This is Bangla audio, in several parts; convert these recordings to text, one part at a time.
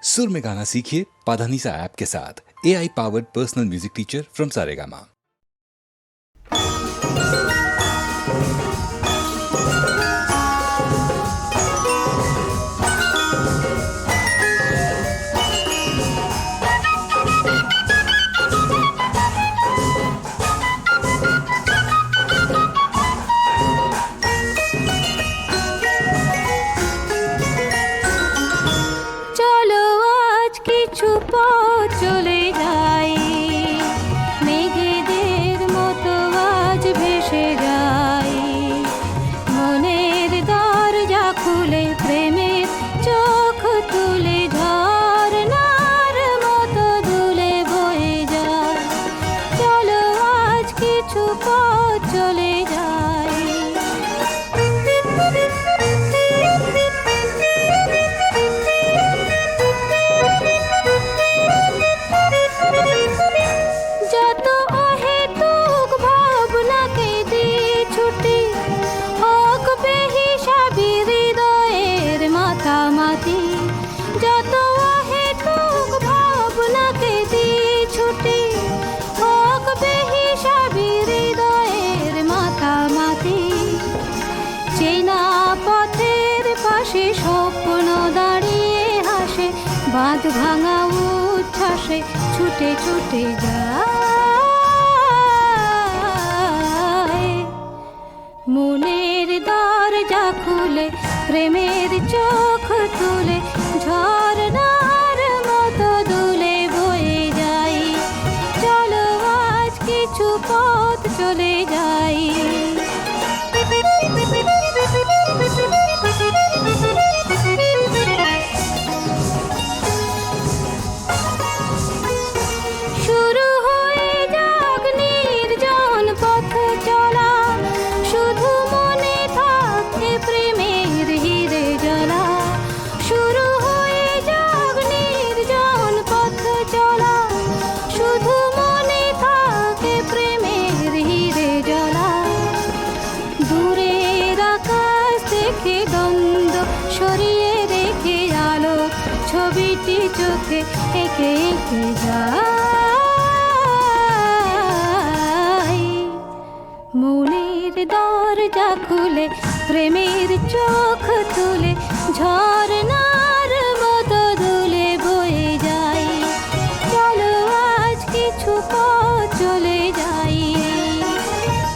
सुर में गाना सीखिए पाधानीसा ऐप के साथ। AI powered personal music teacher from Saregama. বাঁধ ভাঙা উচ্ছ্বাসে ছুটে ছুটে যায়, মনের দরজা খুলে প্রেমের চোখ তুলে ঝরনার মতো দুলে বয়ে যাই। চলো আজ কিছু পথ চলে যাই। ছবিটি চোখে এঁকে এঁকে যাই, মনের দরজা খুলে প্রেমের চোখ তুলে ঝরনার মতো দুলে বয়ে যাই। চলো আজ কিছু পথ চলে যাই,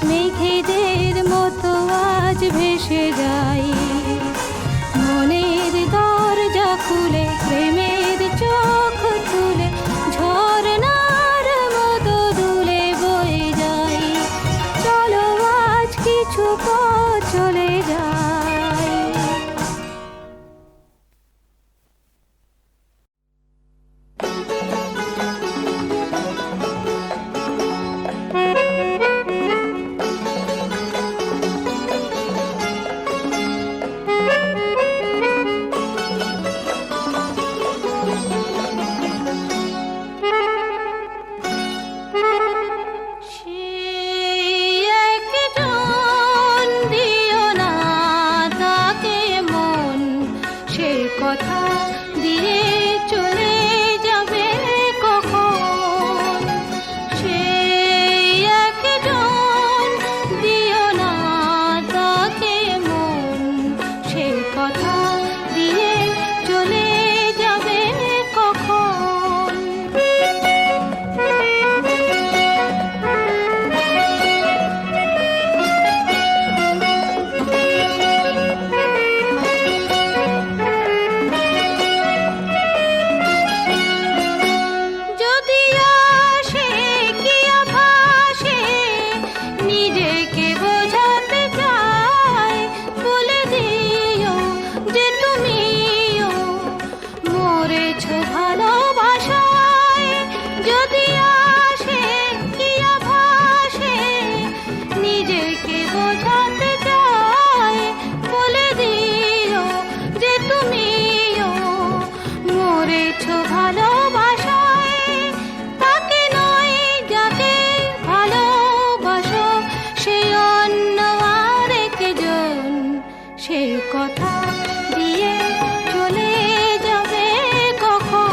মেঘেদের মতো আজ ভেসে যাই। মনের দরজা খুলে প্রেমের চোখ তুলে ঝরনার মতো দুলে বয়ে যাই। চলো আজ কিছু পথ চলে যাই। কথা দিয়ে চলে যাবে কখন।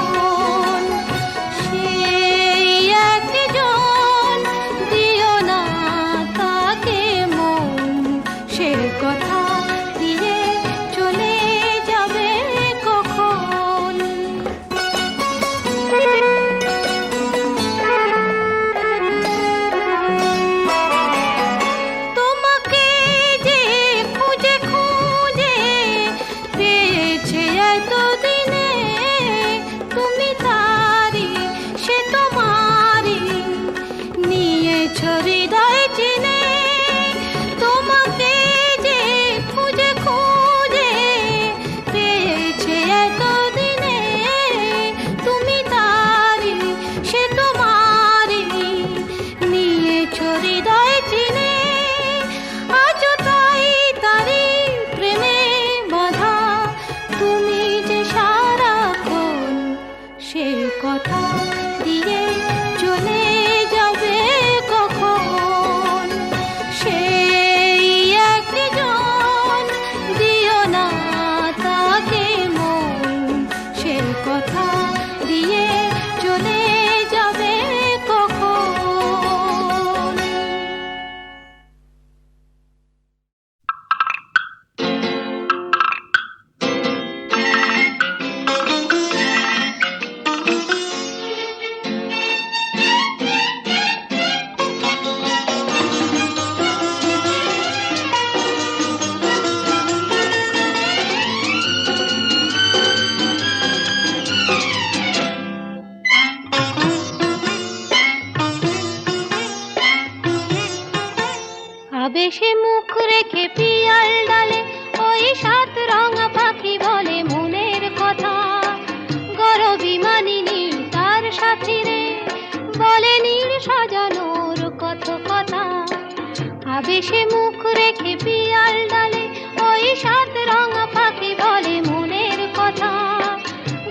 আবেশে মুখ রেখে পিয়াল ডালে ওই সাত রঙা পাখি বলে মনের কথা।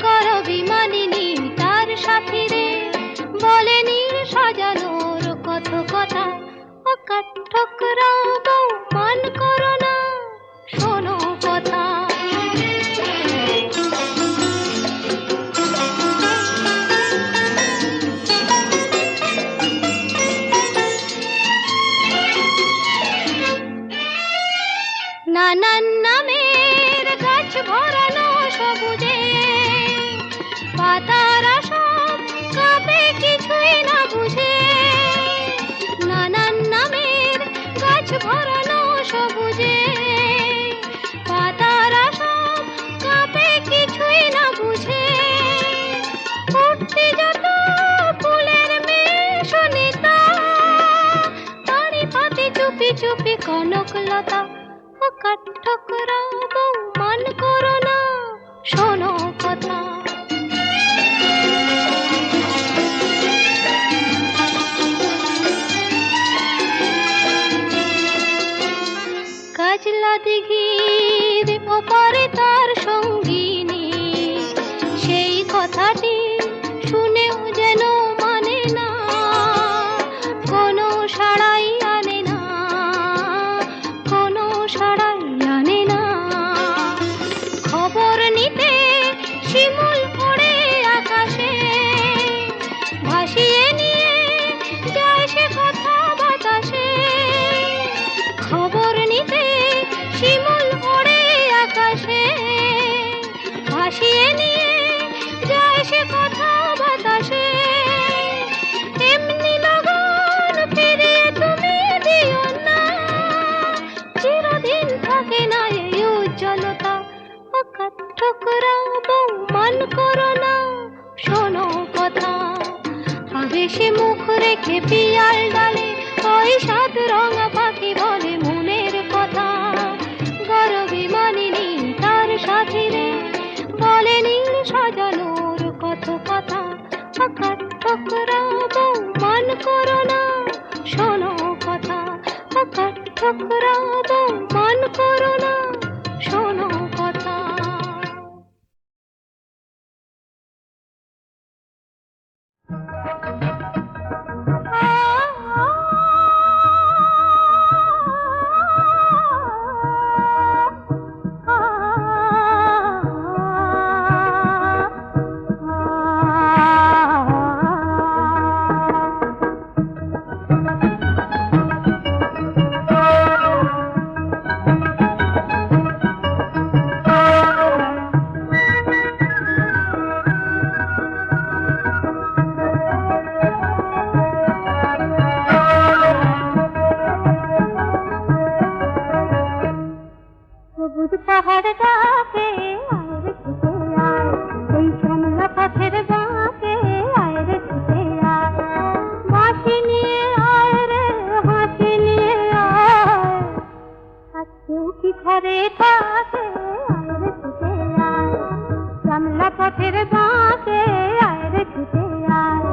গরবিমানিনী তার সাথী রে বলে নীল সাজানোর কত কথা। ও কাঠঠোকরা বউ মান করো না, শোনো কথা। নানান নামের গাছ ভরানো সবুজে, পাতারা সব কাঁপে কিছুই না বুঝে। নানান নামের গাছ ভরানো সবুজে, পাতারা সব কাঁপে কিছুই না বুঝে। উঠতে যত ফুলের মেশনিতা, পানি পাতে চুপি চুপি কনকলতা। ও কাঠঠোকরা বউ মান করো না, শোনো কথা। কাজলা দিঘির ওপারে তার সঙ্গিনী, সেই কথাটি শুনেও যেন মানে না, কোনো সাড়াই আনে না, কোনো সাড়াই আনে না। খবর নিতে শিমুল পড়ে আকাশে, ভাসিয়ে নিয়ে যায় সে কথা বাতাসে। খবর নিতে শিমুল পড়ে আকাশে, ভাসিয়ে নিয়ে যায় সে কথা বাতাসে। এমনি লগন ফিরিয়ে তুমি দিও না, চিরদিন থাকে না এই উজ্জ্বলতা। ও কাঠঠোকরা বউ মান করো না, শোনো কথা। আবেশে মুখ রেখে পিয়াল ডালে ওই সাত রঙা পাখি বলে মনের কথা। গরবিমানিনী তার সাথী রে বলে নীল সাজানোর কত কথা। ও কাঠঠোকরা বউ মান করো না, শোনো কথা। ও কাঠঠোকরা বউ মান করো না, শোনো কথা। সবুজ পাহাড় ডাকে আয় রে ছুটে আয়, এই শ্যামলা পথের বাঁকে আয় রে ছুটে আয়। বাঁশি নিয়ে আয় রে হাসি নিয়ে আয়, আজকেও কি ঘরে থাকে আয় রে ছুটে আয়। শ্যামলা পথের বাঁকে আয় রে ছুটে আয়।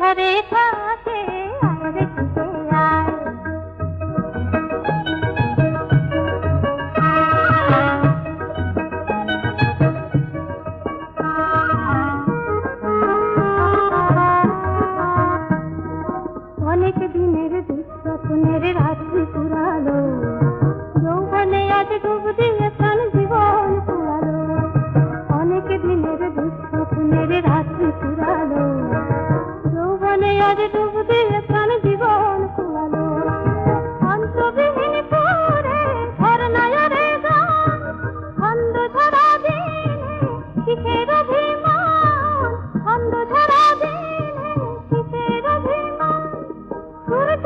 ঘরে থাকে আয় রে ছুটে আয়। অনেক দিনের দুঃস্বপ্নের রাত্রি পুরালো, যৌবনে আজ ডুব দিয়ে প্রাণ জীবন পুরালো। অনেক দিনের দুঃস্বপ্নের রাত্রি পুরালো, যৌবনে আজ ডুব দিয়ে প্রাণ জীবন পুরালো। অন্তবিহীন করে ঝরনায়রে গান, ছন্দ ঝরা দিনে কিসের অভিমান, ছন্দ ঝরা দিনে কিসের অভিমান। সূর্য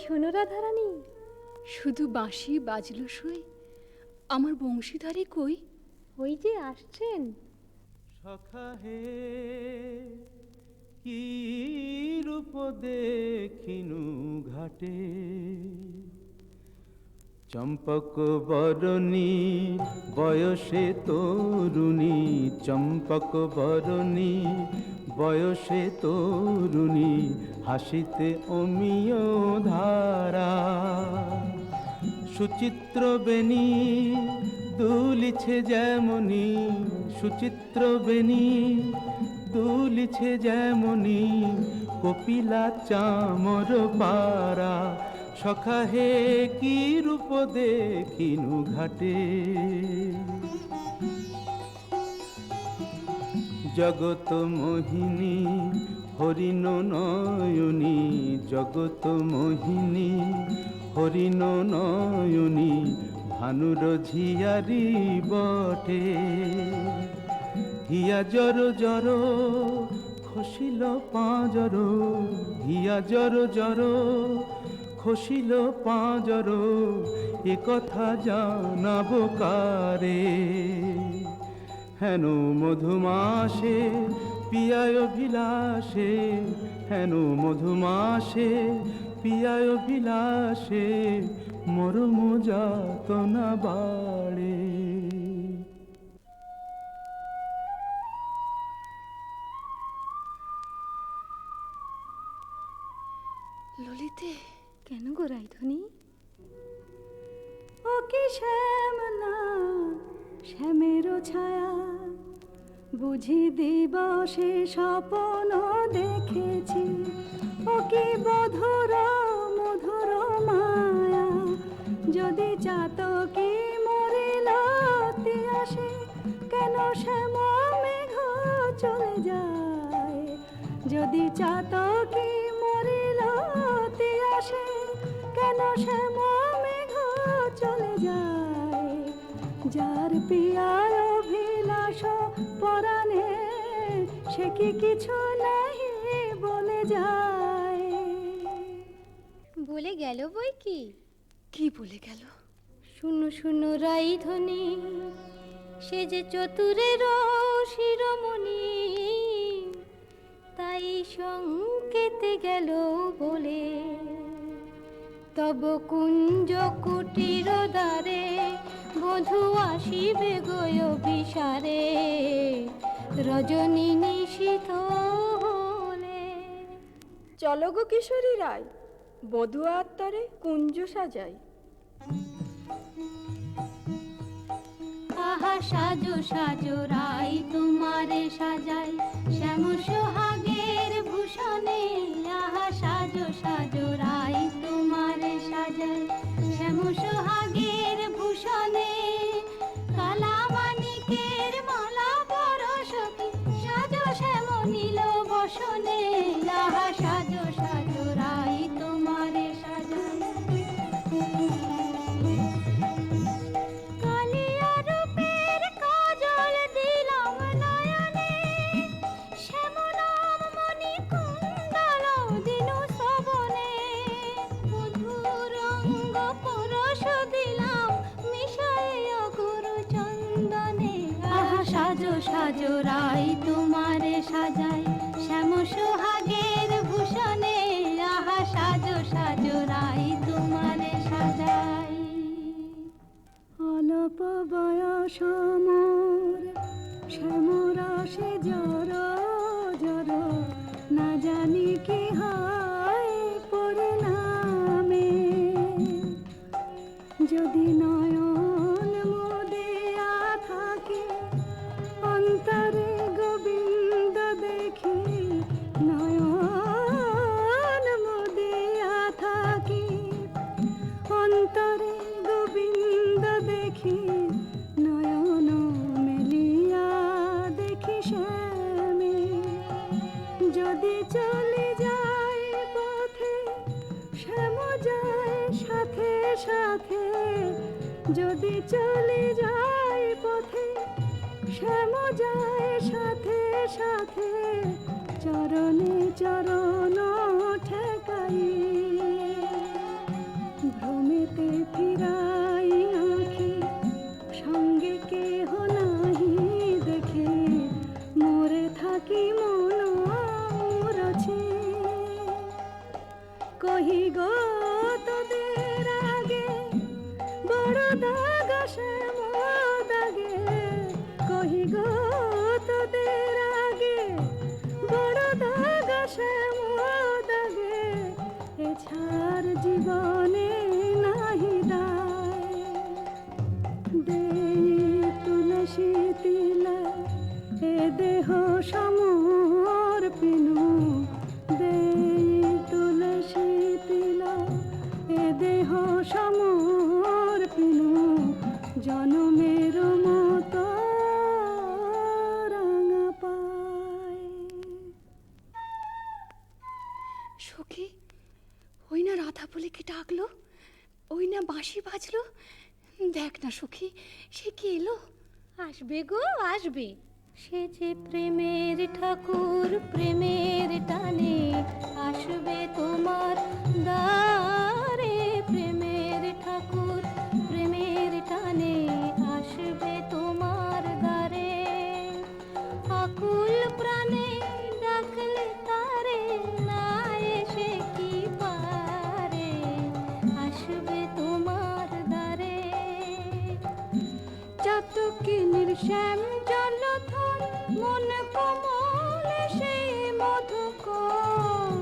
শোনো রাধারানী, শুধু বাঁশি বাজলো সই, আমার বংশীধারী কই? ওই যে আসছেন। সখা হে কি রূপ দেখিনু ঘাটে, চম্পক বরণী বয়সে তরুণী, চম্পক বরণী বয়সে তরুণী, হাসিতে অমিয় ধারা। সুচিত্র বেণী দুলিছে যেমনি, সুচিত্র বেণী দুলিছে যেমনি, কপিলা চামর পারা। সখা হে কি রূপ দেখিনু ঘাটে, জগত মোহিনী হরিণ নয়নী, জগত মোহিনী হরিণ নয়নী, ভানুর ঝিয়ারি বটে। হিয়া জর জর খসিল পাঁজর, হিয়া জর জর খসিল পাঁজর, এ কথা জানাব কারে। হেন মধুমাসে পিয়ায় অভিলাষে, হেন মধুমাসে পিয়ায় অভিলাষে, মরম যাতনা বাড়ে। ললিতে, কেন গো রাইধনী? ও কি শ্যাম না শ্যামেরও ছায়া, বুঝি দিবসে স্বপ্ন দেখেছি। ও কি মধুর মধুর মায়া, যদি চাতকি মরিল আসে, কেন শ্যাম মেঘ চলে যায়। যদি চাতকি মরিল আসে, কেন শ্যাম মেঘ চলে যায়। যার পিয়ার অভিলাষ পরাণে, সে কি কিছু নাহি বলে যায়। বলে গেল বই কি? কি বলে গেল? শুনো শুনো রাইধনী, সে যে চতুরের শিরোমণি, তাই সংকেতে গেল বলে। তব কুঞ্জ কুটির দ্বারে বধূ আসিবে গয় বিসারে, রজনী নিশীথ হলে। চলো গো কিশোরী রায়, বধূ আত্মারে কুঞ্জ সাজাই। আহা সাজো সাজো রাই তোমারে সাজাই, শ্যাম সোহাগের ভূষণে। আহা সাজো সাজো রাই তোমারে সাজাই, শ্যাম সোহাগের ভূষণে। কালা মানিকের মালা পরশকি, সাজো শ্যাম নীল বসনে। আহা সাজো সাজো রাই তোমারে সাজাই। সাজো সাজো রাই তোমারে সাজাই, শ্যাম সোহাগের ভূষণে। আহা সাজো সাজো রাই তোমারে সাজাই। অল্প বয়স মোর শ্যামরাশে জর জর, না জানি কি হয় পরিণামে। যদি নয়ন মুদিয়া থাকে, অন্তরে গোবিন্দ দেখি। নয়ন মুদিয়া থাকি, অন্তরে গোবিন্দ দেখি। নয়ন মেলিয়া দেখি শ্যামে। যদি চলে যায় পথে, শ্যাম যায় সাথে সাথে। যদি চলে যায় পথে, শ্যাম যায় সাথে সাথে। চরণে চরণ ঠেকাই, ঘুমেতে ফিরাই আঁখি, সঙ্গে কেহ নাহি দেখে, মরে থাকি মন মুরছে। কহি গো তোদের আগে বড় দাগ আসে দাগে, কহি গো তোদের আগে বড় দাগ আসে দাগে, এছাড় জীবনে নাহি দায়। দেই তুলসী তিলা এ দেহ সমর পিনু, দেই তুলসী তিলা এ দেহ সমর পিনু, জনমের মতো রাঙা পায়। সখী, ওই না রাধা বলে কি ডাকলো, ওই না বাঁশি বাজলো, দেখ না সখী, সে কি এলো। আসবে গো আসবে, সে যে প্রেমের ঠাকুর, প্রেমের টানে আসবে তোমার দ্বারে। প্রেমের ঠাকুর, প্রেমের টানে আসবে তোমার দ্বারে। আকুল প্রাণে ডাকলে তারে, না এসে কি পারে, আসবে তোমার দ্বারে। চাতকিনীর শ্যাম জলধর, মন কোমল সেই মধুকর,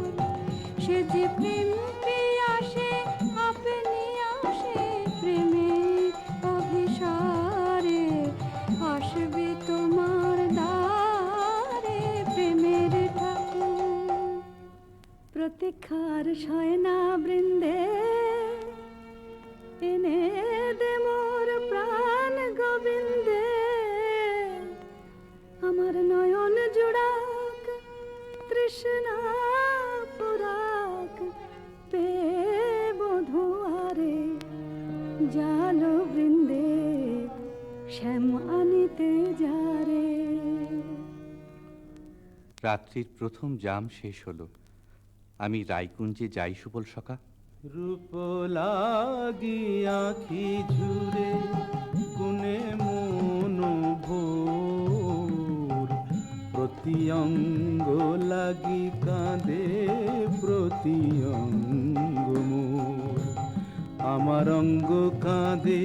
সে যে প্রেম পিয়াসে আপনি আসে, প্রেমের অভিসারে আসবে তোমার দ্বারে। প্রেমের ঠাকুর প্রতীক্ষার শয়না বৃন্দে, এনে দে মোর প্রাণ গোবিন্দে। আমার নয়ন জুড়াক তৃষ্ণা পুরাক, পে বধুয়ারে জাল বৃন্দে, শ্যাম আনিতে যারে। রাত্রির প্রথম জাম শেষ হলো, আমি রায়কুঞ্জে যাই সুবল সখা। রূপ লাগি আঁখি ঝুরে গুনে মন ভোর, প্রতি অঙ্গ লাগি কাঁদে প্রতি অঙ্গ মোর। আমার অঙ্গ কাঁদে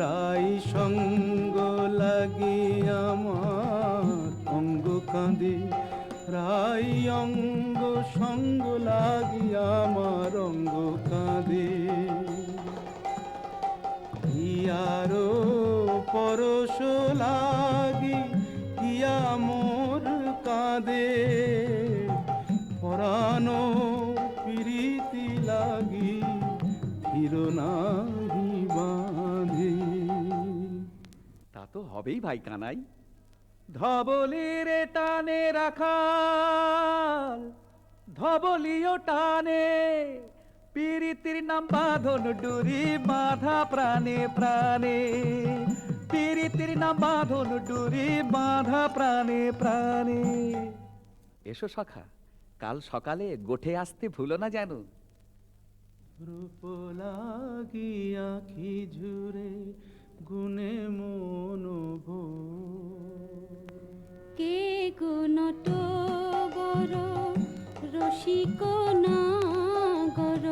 রাই সঙ্গ লাগি, আমার অঙ্গ কাঁদে রাই অঙ্গ সঙ্গ লাগি, আমার অঙ্গ কাঁদে। হিয়ারো পরশ লাগি হিয়া মোর কাঁদে, পরানো প্রীতি লাগি হির নাহি বাঁধে। তা তো হবেই ভাই কানাই, ধবলির টানে রাখাল, ধবলিও টানে, পীরিতির নাম বাঁধন ডুরি, বাঁধা প্রাণে প্রাণে। পীরিতির নাম বাঁধন ডুরি, বাঁধা প্রাণে প্রাণে। এসো সখা, কাল সকালে গোঠে আসতে ভুলো না যেন। রূপ লাগি আঁখি ঝুরে গুনে মন ভোর। কে গো নটবর রসিক নাগর,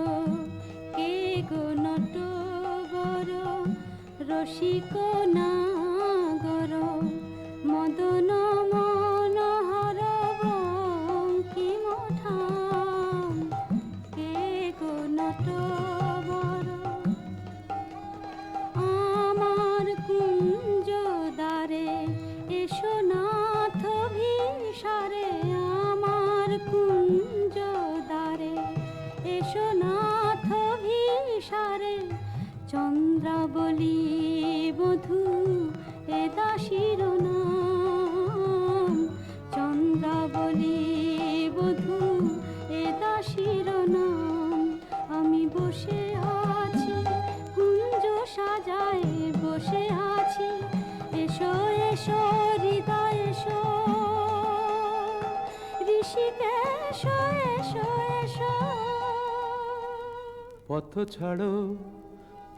কে গো নটবর রসিক নাগর, মদন মনোহর বঙ্কিম ঠাম। কে গো নটবর আমার কুঞ্জ দ্বারে, এসো নাথ ভিসারে। আমার কুঞ্জ দ্বারে, এসো নাথ ভিসারে। চন্দ্রাবলী বধূ এ দাসীর নাম, চন্দ্রাবলী বধূ এ দাসীর নাম। আমি বসে আছি কুঞ্জ সাজায়, বসে আছি। এসো এসো হৃদয় এসো, ঋষিকেশ এসো এসো। পথ ছাড়ো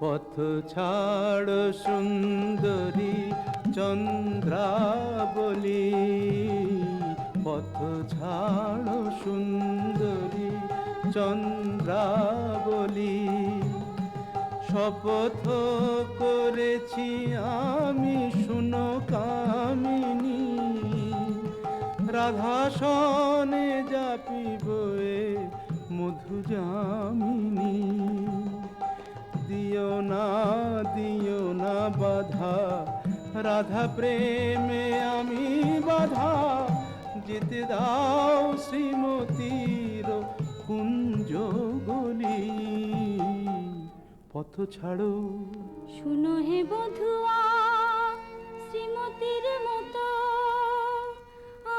পথ ছাড় সুন্দরী চন্দ্রাবলী, পথ ছাড় সুন্দরী চন্দ্রাবলী। শপথ করেছি আমি শুনো কামিনী, রাধা সনে জাপিব এ মধু যামিনী। দিও না বাধা, রাধা প্রেমে আমি বাধা, যেতে দাও শ্রীমতীর কুঞ্জ গলি। পথ ছাড়ো শুনো হে বধুয়া শ্রীমতীর মতো,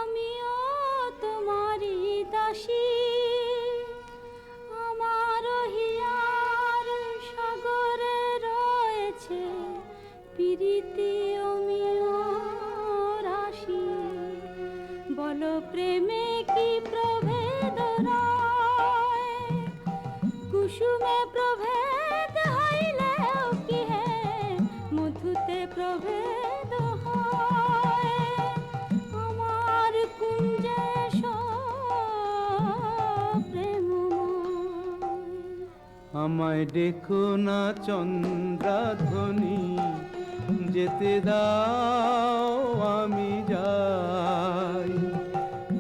আমিও তোমারই দাসী। আমার হিয়ার সাগরে রয়েছে প্রীতি অমিয় রাশি। বলো প্রেমে কি প্রভেদ রয়, কুসুমে প্রভেদ হইলেও কি হে মধুতে প্রভেদ হয়। আমার কুঞ্জে প্রেমময়। আমায় ডেকো না চন্দ্রাধ্বনি, যেতে দাও আমি যাই।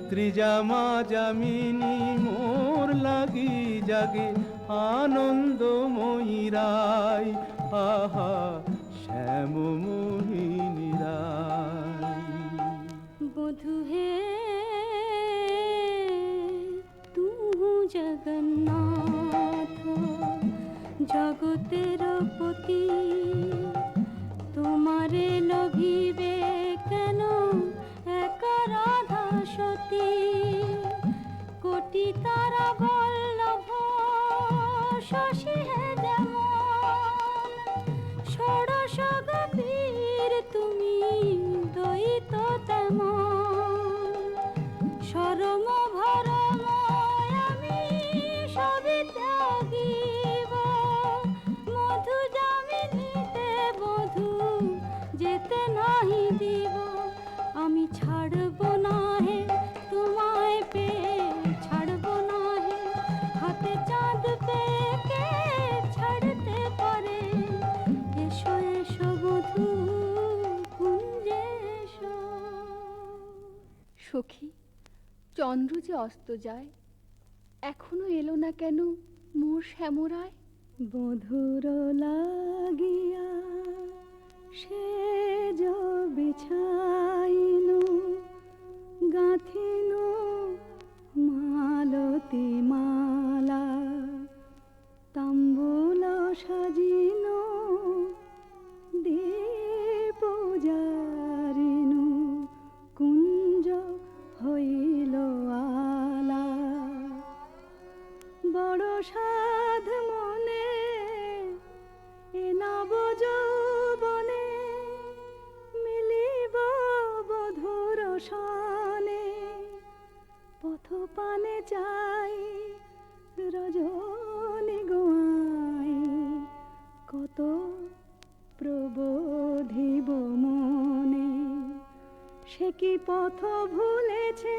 ত্রিজামা যামিনী মোর লাগি জাগে আনন্দময়ী রায়। আহা শ্যাম মোহিনী রায়। বধু হে তুহু জগন্নাথ জগতের পতি, তোমারে লভিবে কেন একা রাধা সতী। কোটি তারা বল্লভ শশী হে যেমন, ষোড়শ গোপীর তুমি দ্বৈত তেমন। সরম ভরম আমি সবই ত্যাগিব, মধু যামিনীতে বধূ যেতে নাহি দিব। আমি ছাড়ব না হে তোমায় পেয়ে, ছাড়ব না হে হাতে চাঁদ পেয়ে কে ছাড়তে পারে। এসো এসো বধূ কুঞ্জে এসো। সখী, চন্দ্র যে অস্ত যায়, এখনো এলো না কেন মোর শ্যামরায়? বধুর লাগিয়া সেজ বিছাইনু, গাঁথিনু মালতী মালা, তাম্বুল সাজিনু দীপ জারিনু, কুঞ্জ হইল আলা। বড় সাধ মনে এ নব যৌবনে, মিলিব বধুর সনে। পথ পানে চাই রজনী গোয়াই, কত প্রবোধিব মনে। সে কি পথ ভুলেছে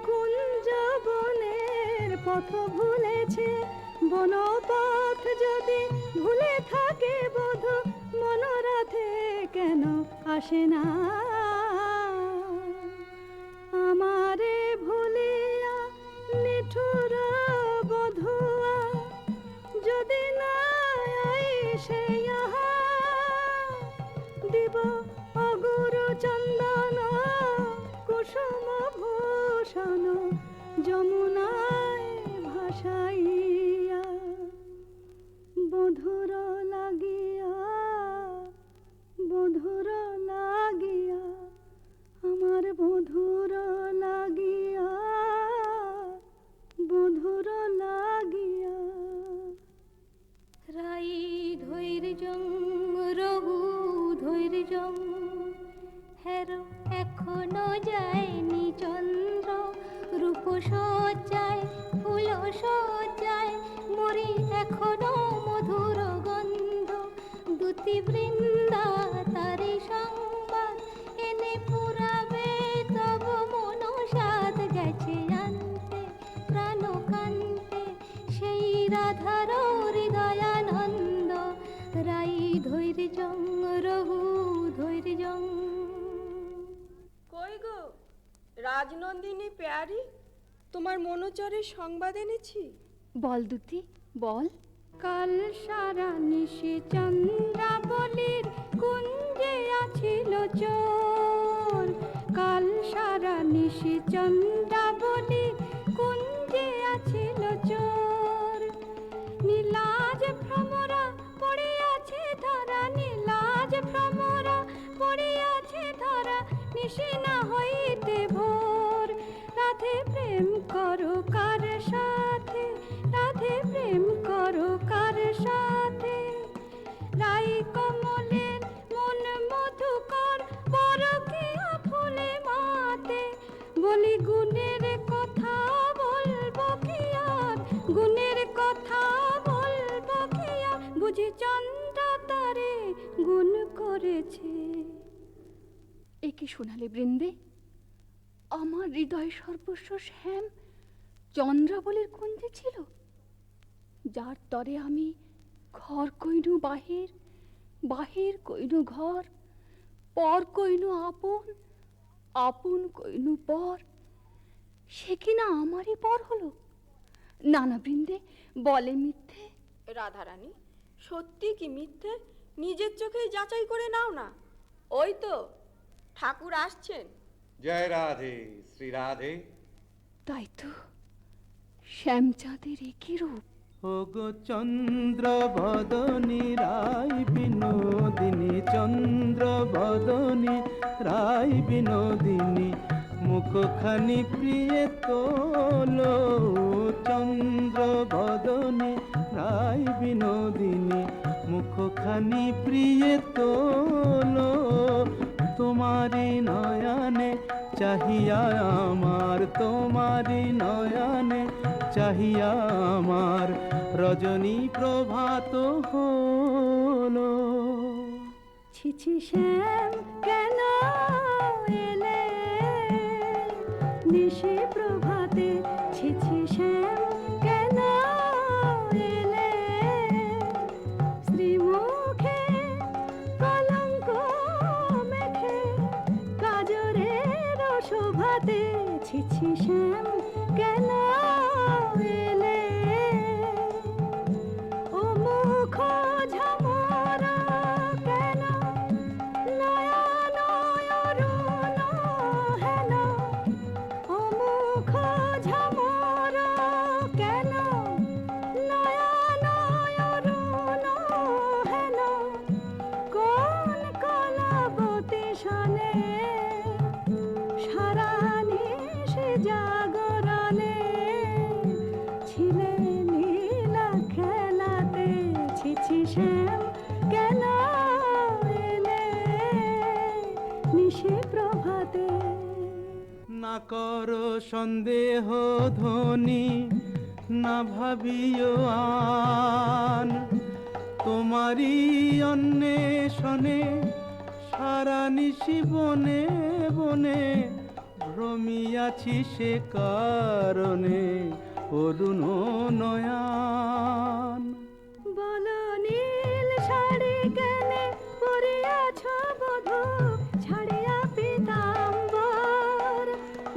কুঞ্জ বনের পথ ভুলেছে। বনপথ যদি ভুলে থাকে বধূ, মনোরথে কেন আসে না? আমারে ভুলিয়া নিঠুর বধুয়া, যদি না আইসে ইহা, দিব অগুরু চন্দন কুসুম ভূষণ যমুনায় ভাসাইয়া। বধুর লাগিয়া, বধুর লাগিয়া, আমার বধুর লাগিয়া, বধুর লাগিয়া। রাই ধৈর্যং রঘু ধৈর্যং, হেরো এখনো যায়নি চন্দ্র। রূপ সজ্জায় ফুল সজ্জায় মরি এখনো স্মৃতিবৃন্দা তারি সংবাদ এনে পুরাবে তব মনসাদ গেছে আনতে প্রাণকান্তে সেই রাধার হৃদয়ানন্দ রাই ধৈর্যং রঘু ধৈর্যং। কই গো রাজনন্দিনী পেয়ারি, তোমার মনোচরের সংবাদ এনেছি। বল দুতি বল। কাল সারা নিশি চন্দ্রাবলীর কুঞ্জে আছিল চোর, কাল সারা নিশি চন্দ্রাবলীর কুঞ্জে আছিল চোর। নীলাজ ভ্রমরা পড়িয়াছে ধরা, নীলাজ ভ্রমরা পড়িয়াছে ধরা, নিশি না হইতে ভোর। রাধে প্রেম করো কার সাথে, রাধে প্রেম করো কার সাথে। রাই কমলের মন মধুকর পরকীয়া ফুলে মাতে। বলি গুণের কথা বলবো কি আর, গুণের কথা বলবো কি আর, বুঝি চন্দ্রা তারে গুণ করেছে। এ কি শোনালে বৃন্দে? আমার হৃদয় সর্বস্ব শ্যাম চন্দ্রাবলীর কুঞ্জে ছিল, যার তরে আমি ঘর কইনু বাহির, বাহির কইনু ঘর, পর কইনু আপন, আপন কইনু পর। সে কিনা আমারই পর হলো। না না বৃন্দে, বলে মিথ্যে। রাধারানী, সত্যি কি মিথ্যে নিজের চোখেই যাচাই করে নাও না। ওই তো ঠাকুর আসছেন। জয় রাধে শ্রী রাধে। তাই তো, শ্যামচাঁদের একই রূপ। ওগো চন্দ্র বদনী রায় বিনোদিনী, চন্দ্র বদনী রায় বিনোদিনী, মুখখানি প্রিয়ে তোলো। চন্দ্র বদনী রায় বিনোদিনী, মুখখানি প্রিয়ে তোলো। তোমারি নয়নে চাহিয়া আমার, তোমারি নয়নে চাহিয়া আমার, রজনী প্রভাত হলো। ছিছি শ্যাম কেন এলে নিশি প্রভাতে, ছিছি শ্যাম কেন এলে। শ্রীমুখে কলঙ্ক মেখে কাজরের শোভাতে, ছিছি শ্যাম কেন এলে। ও মুখ ঝামরা কেন নয়ন অরুণ হেন, ও মুখ ঝামরা কেন নয়ন অরুণ হেন। কোন কলাবতী শনে সারা নিশি জাগরণে, ছিলে নীলা খেলাতে, ছিছি শ্যাম কেন এলে নিশি প্রভাতে। না করো সন্দেহ ধ্বনি, না ভাবিও আন, তোমারই অন্বেষণে সারা নিশি বনে বনে ভ্রমিয়াছি, সে কারণে অরুণ নয়ন। বল নীল শাড়ি কেনে পরিয়াছ বধূ ছাড়িয়া পীতাম্বর।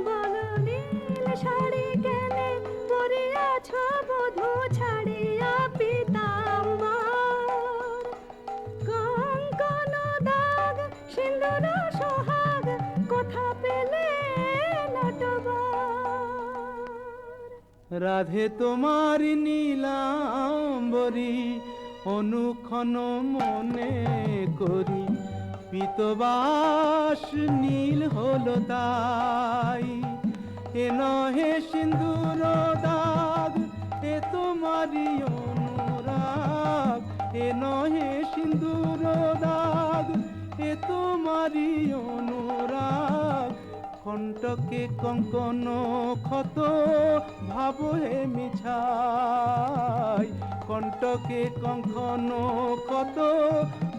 বল নীল শাড়ি কেনে পরিয়াছ বধূ ছাড়িয়া পীতাম্বর। কঙ্কন দাগ সিন্দুর সোহাগ কোথা পেলে নটবর। রাধে তোমার নীলাম্বরী অনুক্ষণ মনে করি, পীতবাস নীল হলো তাই। এ নহে সিন্দুর দাগ, এ তোমারই অনুরাগ। এ নহে সিন্দুর দাগ, এ তোমারই অনুরাগ। কণ্টকে কঙ্কন ক্ষত ভাব হে মিছাই, কণ্টকে কঙ্কন ক্ষত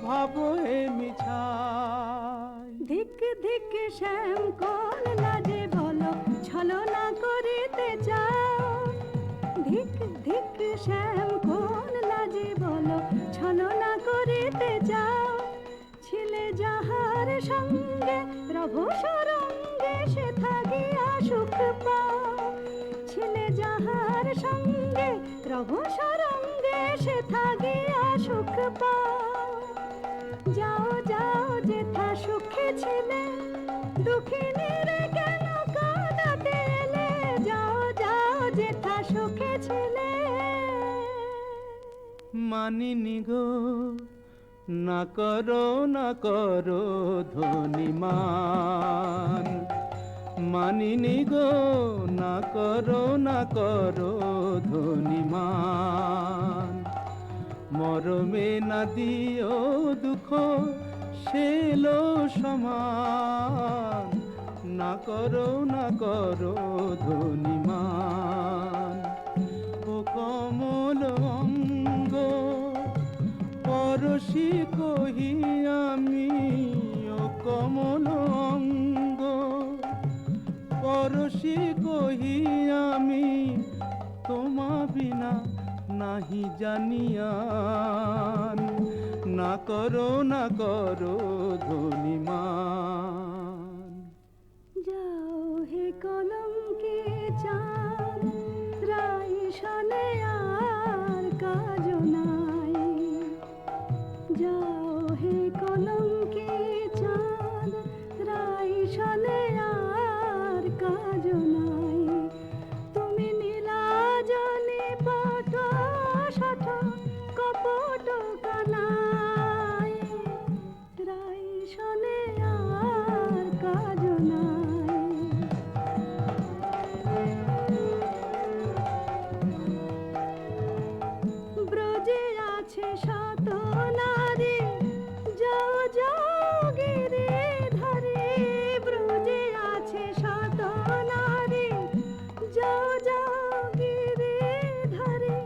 ভাবো হে মিছাই। ধিক ধিক শ্যাম কোন লাজে বলো ছলনা করিতে চাও। ধিক ধিক শ্যাম কোন লাজে বলো ছলনা করিতে চাও। ছিলে যাহার সঙ্গে রভ সরঙ্গে সে থাকিয়া সুখ পাও। ছিলে যাহার সঙ্গে রভ সরঙ্গে সে থাকিয়া সুখ পাও। যাও যাও যেথা সুখে ছিলে দুঃখিনীর কেন কাঁদাতে এলে। যাও যাও যেথা সুখে ছিলে। মানিনি গো না করো ধনীমান। মানিনি গো না করো ধনীমান। মরমে না দিও দুঃখ সেলো সমান। না করো ধনীমান। ও কমল অঙ্গ পরশি কহি আমি। ও কমল অঙ্গ পরশি কহি আমি। তোমা বিনা নাহি জানিয়ান। না করো ধনীমান। যাও হে কলঙ্কে চাঁদ রাই শনে আর কাজ নাই। যাও হে কলঙ্কে চাঁদ রাই শনে আর কাজ নাই। তুমি নীলাজনে পট শঠ কপট কানাই। রাই শনে আর কাজ নাই। ব্রজে আছে শত নারী যাও যাও গিরে ধরে। ব্রজে আছে শত নারী যাও যাও গিরে ধরে।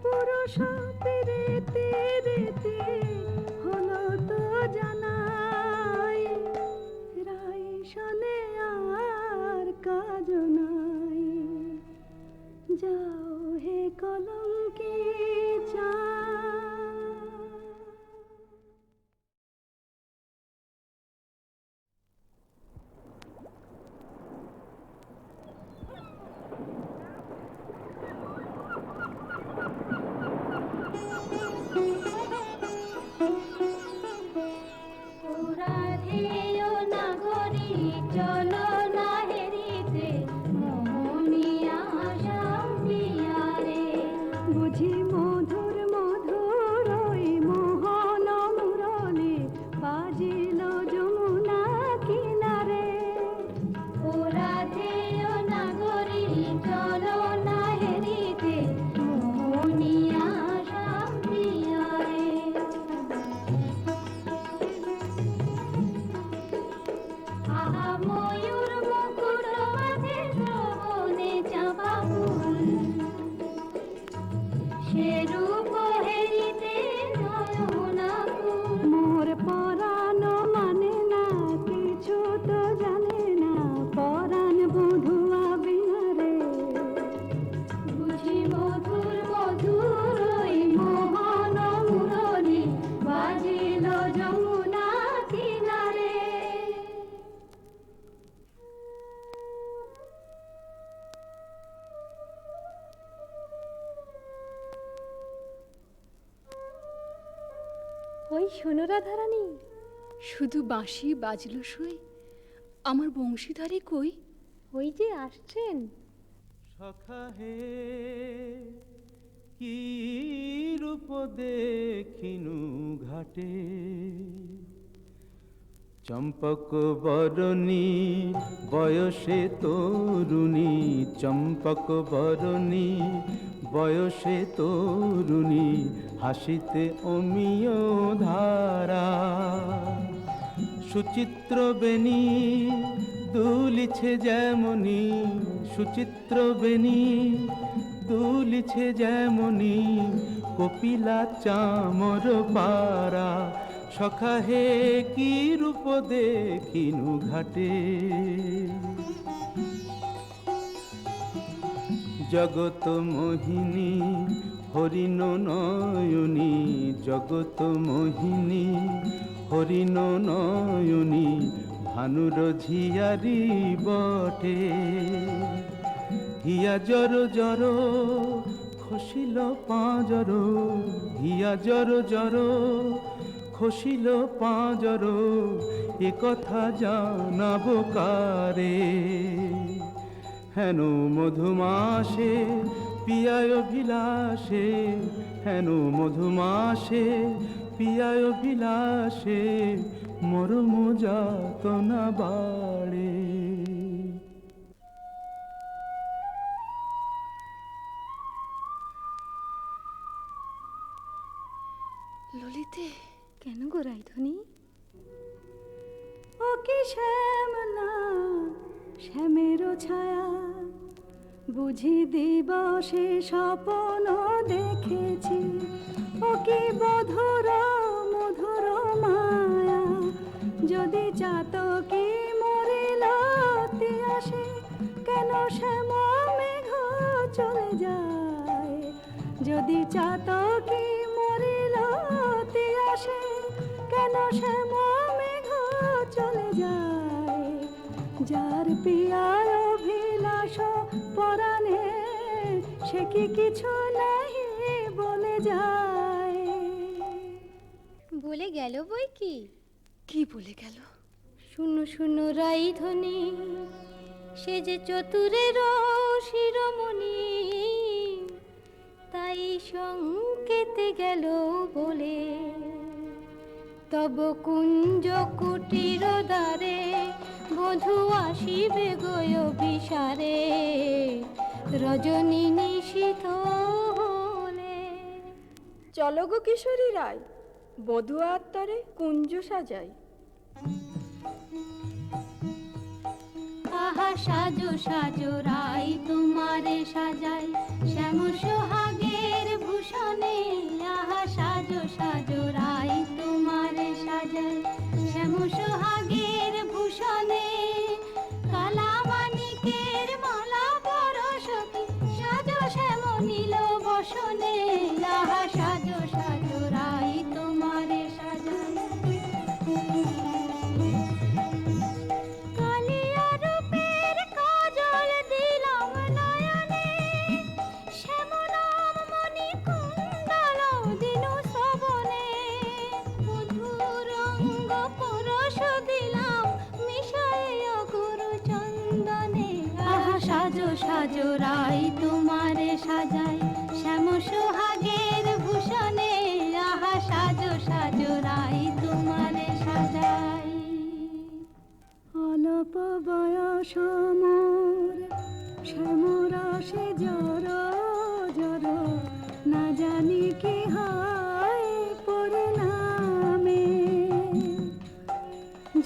পুরুষ পিরেতে রেতে হলো তো জানাই। রাই শনে আর কাজ নাই। যাও হে কলঙ্কে চাঁদ। রাধেয় নাগরী চলো না হেরিতে মোহনিয়া শান্তিয়ারে। বুঝি মধুর মধুর ওই মোহন মুরলি বাজিল যমুনা কিনারে। ও রাধেয় নাগরী চলো না হেরিতে মোহনিয়া শান্তিয়ারে। আহা ময়ূর মুকুট মাথে শ্রবণে চাঁপা ফুল। সে রূপ হেরিতে নয়না কুল। মোর পরাণ মানে না কিছু তো জানে না। পরাণ বধুয়া বিহারে। বুঝি মধুর মধুর ওই মোহন মুরলি বাজিল যমুনা কিনারে। ওই শোনো রাধারানী। শুধু বাঁশি বাজলো সই, আমার বংশীধারী কই? ওই যে আসছেন। সখা হে কি রূপ দেখিনু ঘাটে। চম্পক বরণী বয়সে তরুণী। চম্পক বরণী বয়সে তরুণী। হাসিতে অমিয় ধারা। সুচিত্র বেণী দুলিছে যেমনি। সুচিত্র বেণী দুলিছে যেমনি। কপিলা চামর পারা। সখা হে কি রূপ দেখিনু ঘাটে। জগত মোহিনী হরিণ নয়নী, জগত মোহিনী হরিণ নয়নী, ভানুর ঝিয়ারি বটে। হিয়া জর জর খসিল পাঁজর, হিয়া জর জর খসিল পাঁজর, এ কথা জানাবো কারে। হেন মধুমাসে পিয়ায় বিলাসে, হেন মধুমাসে পিয়ায় বিলাসে, মরম যাতনা বাড়ে। ললিতে, কেন গো রাইধনী? ও কি শ্যাম না শ্যামেরও ছায়া, বুঝি দিবসে স্বপ্ন দেখেছি। ও কি মধুর মধুর মায়া, যদি চাতকি মরিল আসে, কেন শ্যাম মেঘ চলে যায়। যদি চাতকি মরিল আসে, কেন শ্যাম মেঘ চলে যায়। যার পিয়ার অভিলাষ পরাণে, সে কি কিছু নাহি বলে যায়। বলে গেল বই কি? কি বলে গেল? শুনো শুনো রাইধনী, সে যে চতুরের শিরোমণি, তাই সংকেতে গেল বলে। তব কুঞ্জ কুটির দ্বারে বধূ আসিবে গয় বিসারে, রজনী নিশীথ হলে। চলো গো কিশোরী রায়, বধূ আত্মারে কুঞ্জ সাজাই। আহা সাজো সাজো রাই তোমারে সাজাই, শ্যাম সোহাগের ভূষণে। আহা সাজো সাজো রাই তোমারে সাজাই, শ্যাম সোহাগের ভূষণে। কালা মানিকের মালা পরশকি, সাজো শ্যাম নীল বসনে। আহা সাজো সাজো রাই তোমারে সাজাই। সাজো সাজো রাই তোমারে সাজাই, শ্যাম সোহাগের ভূষণে। আহা সাজো সাজো রাই তোমারে সাজাই। অল্প বয়স মোর শ্যামরাশে জর জর, না জানি কি হয় পরিণামে।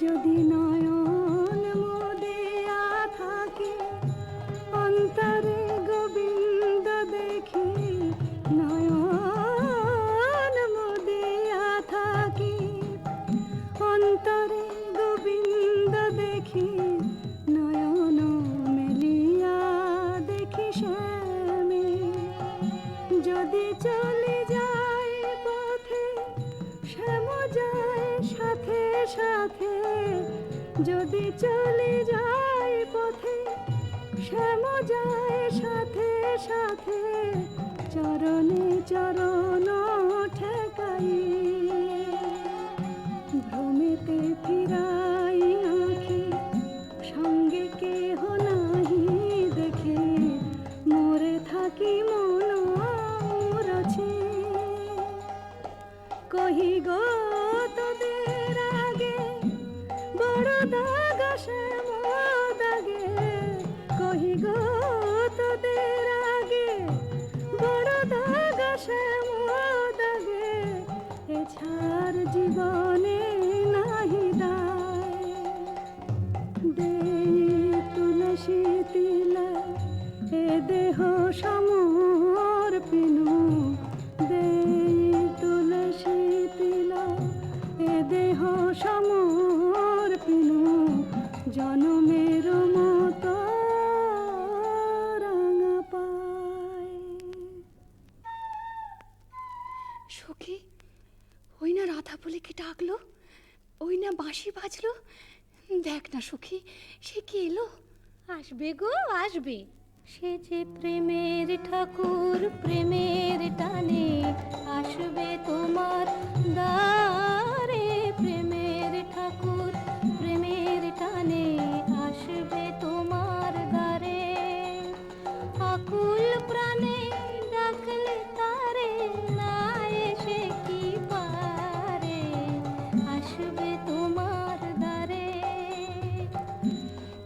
যদি নয়ন মুদিয়া থাকে, অন্তরে গোবিন্দ দেখি। নয়ন মুদিয়া থাকি, অন্তরে গোবিন্দ দেখি। নয়ন মেলিয়া দেখি শ্যামে। যদি চলে যায় পথে, শ্যাম যায় সাথে সাথে। যদি চলে যায় পথে, শ্যাম যায় সাথে সাথে। চরণে চরণ ঠেকাই, ভ্রমেতে ফিরাই আঁখি। সঙ্গে কেহ নাহি দেখে, মোরে থাকি মন মুরছে। কহি গো তোদের আগে, বড় দাগ শ্যাম দাগে। কহি গো তোদের আগে, বড় দাগ শ্যাম দাগে। এছাড় জীবনে নাহি দায়। দেই তুলসী তিলা, এ দেহ সমর্পিনু। দেই তুলসী তিলা, এ ওই না রাধা বলে কে ডাকলো, ওই না বাঁশি বাজলো। দেখ না সখী, সে কি এলো? আসবে গো আসবে, সে যে প্রেমের ঠাকুর, প্রেমের টানে আসবে তোমার দ্বারে। প্রেমের ঠাকুর, প্রেমের টানে আসবে তোমার দ্বারে। আকুল প্রাণে ডাকলে তারে, না এসে কি পারে, আসবে তোমার দ্বারে।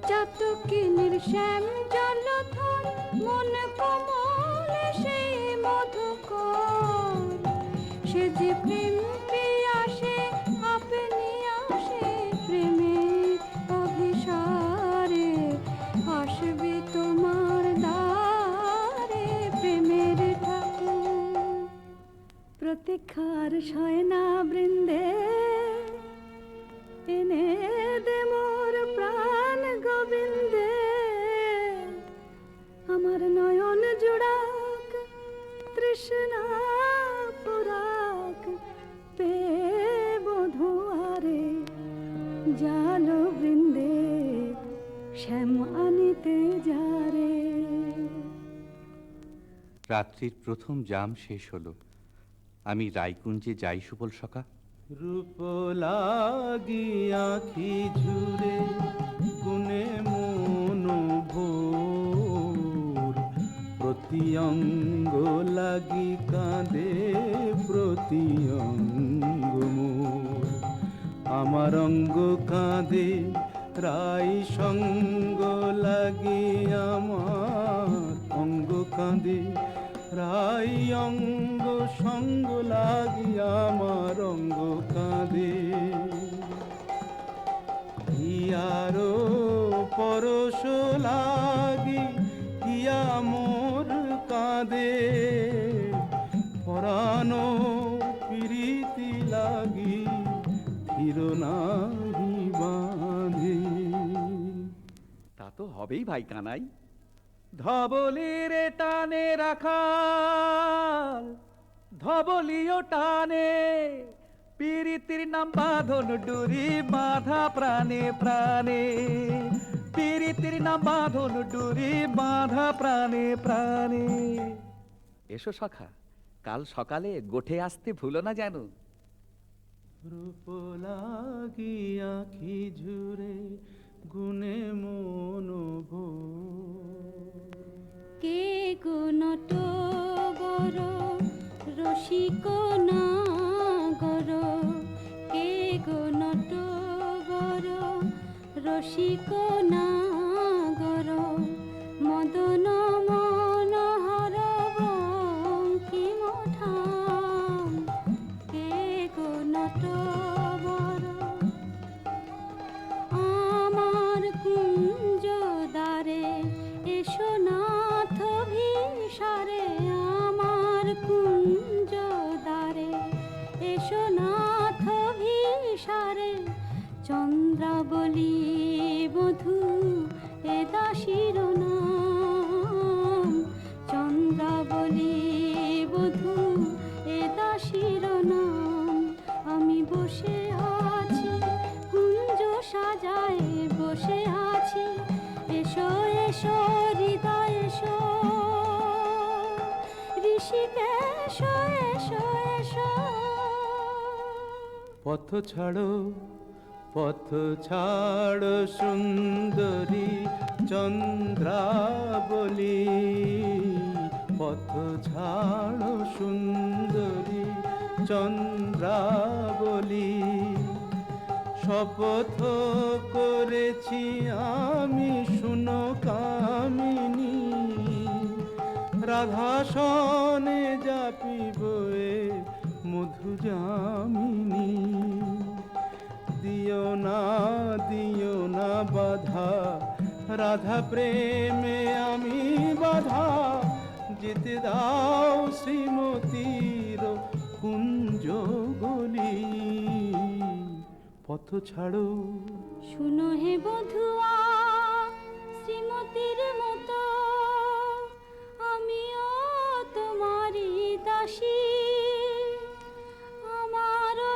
চাতকিনীর শ্যাম জলধর, মন কমল সেই মধুকর। সে যে প্রেম পিয়াসে আপনি আসে, প্রেমের অভিসারে আসবে তোমার দ্বারে। প্রেমের ঠাকুর প্রতীক্ষার শয়না বৃন্দে, এনে দে মোর প্রাণ গোবিন্দে। আমার নয়ন জোড়াক তৃষ্ণা পুরাক, পে বধুয়ারে জাল বৃন্দে শ্যাম আনিতে যারে। রাত্রির প্রথম জাম শেষ হলো, আমি রায়কুঞ্জে যাই সুবল সখা। রূপ লাগি আঁখি ঝুরে গুনে মন ভোর। প্রতি অঙ্গ লাগি কাঁদে প্রতি অঙ্গ মোর। আমার অঙ্গ কাঁদে রাই সঙ্গ লাগি, আমার অঙ্গ কাঁদে রাই অঙ্গ সঙ্গ লাগি, আমার অঙ্গ কাঁদে। হিয়ারো পরশ লাগি হিয়া মোর কাঁদে। পরানো প্রীতি লাগি ধীর নাহি বাঁধে। তা তো হবেই ভাই কানাই, ধবলির টানে রাখাল, ধবলিও টানে। পীরিতির নাম বাঁধন ডুরি, বাঁধা প্রাণে প্রাণে। পীরিতির নাম বাঁধন ডুরি, বাঁধা প্রাণে প্রাণে। এসো সখা, কাল সকালে গোঠে আসতে ভুলো না যেন। রূপ লাগি আঁখি ঝুরে গুনে মন ভোর। কে গো নটবর রসিক নাগর, কে গো নটবর রসিক নাগর। মদন মনোহর বঙ্কিম ঠাম, কে গো নটবর। আমার কুঞ্জ দ্বারে এসো নাথ ভিসারে, আমার কুঞ্জ দ্বারে এসো নাথ ভিসারে। চন্দ্রাবলী বধূ এ দাসীর নাম, চন্দ্রাবলী বধূ এ দাসীর নাম। আমি বসে আছি কুঞ্জ সাজায় বসে আছি, এসো এসো হৃদয় এসো, ঋষিকেশ এসো এসো। পথ ছাড়ো পথ ছাড়ো সুন্দরী চন্দ্রাবলী। পথ ছাড়ো সুন্দরী চন্দ্রাবলী। শপথ করেছি আমি শুনো কামিনী, রাধাসনে যাপিব এ মধু যামিনী। দিও না বাধা, রাধা প্রেমে আমি বাধা। যেতে দাও শ্রীমতীর কুঞ্জ গলি। পথ ছাড়ো শুনো হে বধুয়া শ্রীমতীর মতো, আমিও তোমারই দাসী। আমারও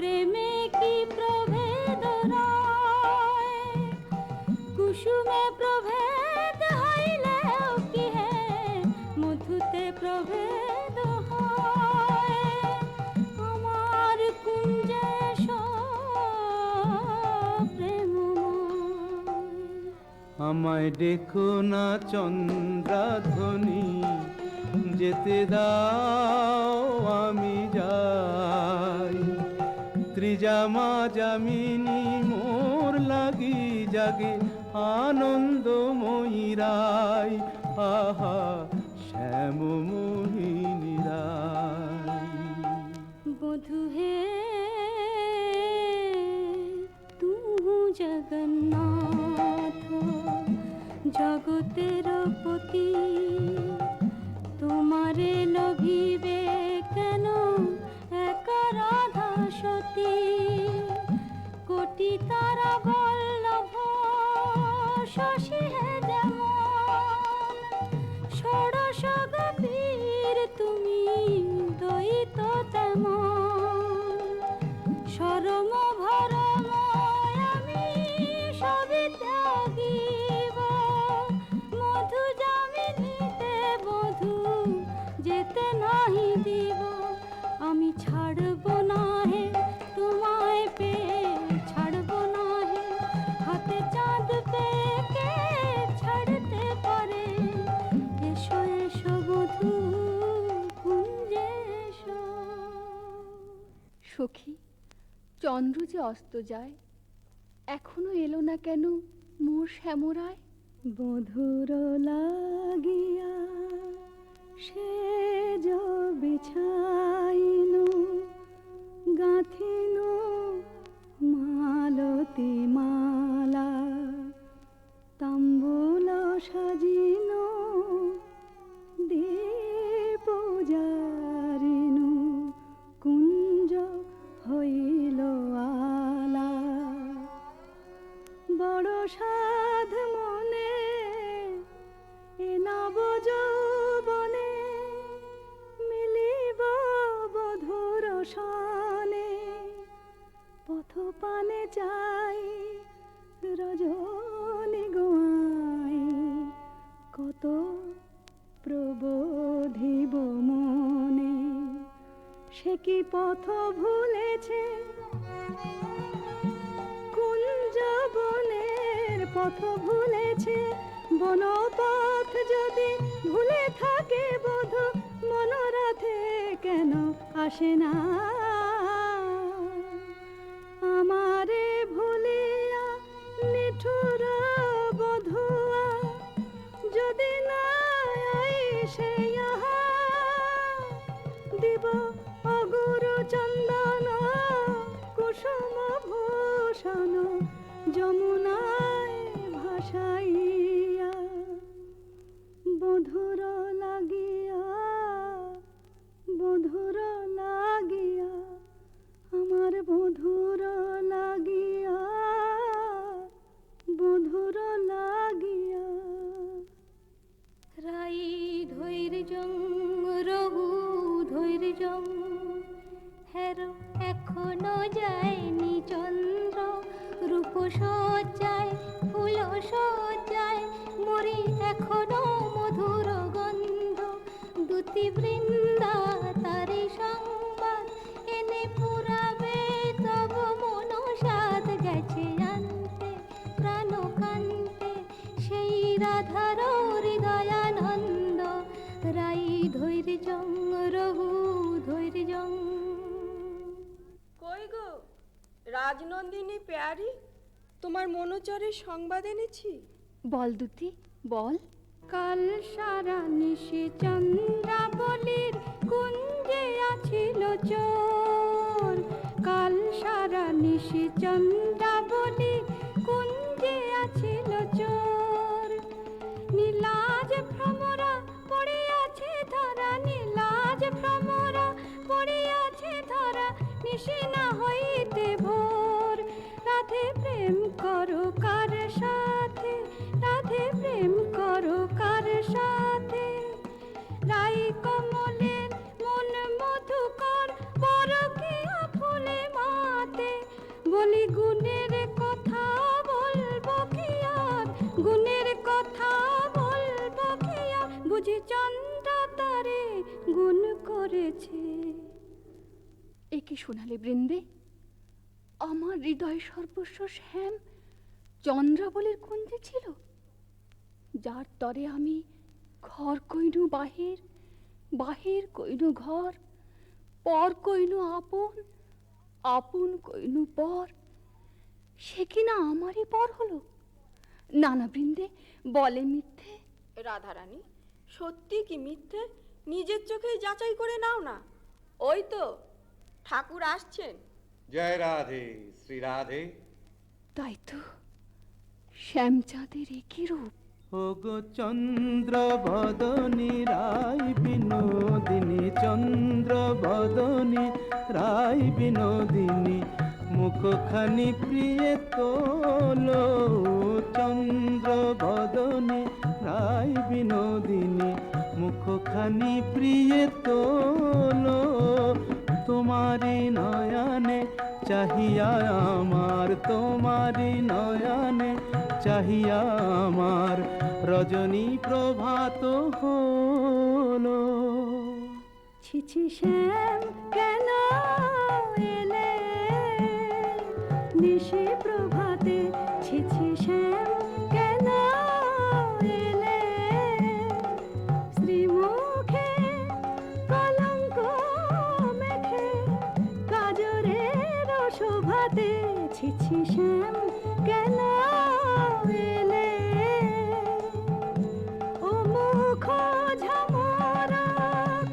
প্রেমে কি প্রভেদ রয়, কুসুমে প্রভেদ হইলেও কি হে মধুতে প্রভেদ হয়। আমার কুঞ্জে প্রেমময়। আমায় দেখো না চন্দ্রাধ্বনি, যেতে দাও আমি যাই। ত্রিজামা যামিনী মোর লাগি জাগে আনন্দময়ী রায়, আহা শ্যাম মোহিনী রায়। বধু হে তু জগন্নাথ জগতের পতি, তোমারে লভিবে কেন একা রাধা সতী। কোটি তারা বল্লভ শশী হে যেমন, ষোড়শ গোপীর তুমি দ্বৈত তেমন। সরম ভরম আমি সবই ত্যাগিব, মধু যামিনীতে বধূ যেতে নাহি দিব। আমি ছাড়ব না হে তোমায় পেয়ে, ছাড়ব না হে হাতে চাঁদ পেয়ে কে ছাড়তে পারে। এসো এসো বধূ কুঞ্জে এসো। সখী, চন্দ্র যে অস্ত যায়, এখনো এলো না কেন মোর শ্যামরায়? বধুর লাগিয়া সেজ বিছাইনু, গাঁথিনু মালতী মালা, তাম্বুল সাজিনু দীপ জারিনু, কুঞ্জ হইল আলা। বড় সাধ মনে এ নব যৌবনে, মিলিব বধুর সনে। পথ পানে চাই রজনী গোয়াই, কত প্রবোধিব মনে। সে কি পথ ভুলেছে কুঞ্জ বনের পথ ভুলেছে। বনপথ যদি ভুলে থাকে বধূ, মনোরথে কেন আসে না? আমারে ভুলিয়া নিঠুর বধুয়া, যদি না আইসে ইহা, দিব অগুরু চন্দন কুসুম ভূষণ যমুনায় ভাসাইয়া। বধুর লাগিয়া, বধুর লাগিয়া, আমার বধুর লাগিয়া, বধুর লাগিয়া। রাই ধৈর্যং রঘু ধৈর্যং, হেরো এখনো যায়নি চন্দ্র। রূপ সজ্জায় ফুল সজ্জায় মরি এখনো মধুর গন্ধ। দুতি বৃন্দা তারি সংবাদ এনে পুরাবে, তব মনসাদ গেছে আনতে প্রাণ কান্তে। সেই রাধার হৃদয়ানন্দ, রাই ধৈর্যং রঘু ধৈর্যং। কই গো রাজনন্দিনী পেয়ারি, তোমার মনোচরের সংবাদ এনেছি। বল দুতি বল। কাল সারা নিশি চন্দ্রাবলীর কুঞ্জে আছিল চোর। কাল সারা নিশি চন্দ্রাবলীর কুঞ্জে আছিল চোর। নীলাজ ভ্রমরা পড়িয়াছে ধরা, নীলাজ ভ্রমরা পড়িয়াছে ধরা। নিশি না হইতে ভোর, রাধে প্রেম করো কার সাথে, রাধে প্রেম করো কার সাথে। রাই কমলের মন মধুকর, পরকীয়া ফুলে মা বুঝি চন্দ্রা তারে গুণ করেছে। এ কি শোনালে বৃন্দে? আমার হৃদয় সর্বস্ব শ্যাম চন্দ্রাবলীর কুঞ্জে ছিল, যার তরে আমি ঘর কইনু বাহির, বাহির কইনু ঘর, পর কইনু আপন, আপন কইনু পর। সে কিনা আমারই পর হলো। না না বৃন্দে, বলে মিথ্যে। রাধারানী, সত্যি কি মিথ্যে নিজের চোখেই যাচাই করে নাও না। ওই তো ঠাকুর আসছেন। জয় রাধে শ্রী রাধে। তাই তো, শ্যামচাঁদের একই রূপ। ওগো চন্দ্র বদনী রায় বিনোদিনী, চন্দ্র বদনী রায় বিনোদিনী, মুখখানি প্রিয়ে তোলো। চন্দ্র বদনী রায় বিনোদিনী, মুখখানি প্রিয়ে তোলো। তোমারি নয়নে চাহিয়া আমার, তোমারি নয়নে চাহিয়া আমার রজনী প্রভাত হলো। ছিছি শ্যাম কেন এলে নিশি প্রভাতে, ছিছি শ্যাম কেন এলে শ্রীমুখে কলঙ্ক মেখে কাজরের শোভাতে। ছিছি শ্যাম কেন এলে ও মুখ ঝামরা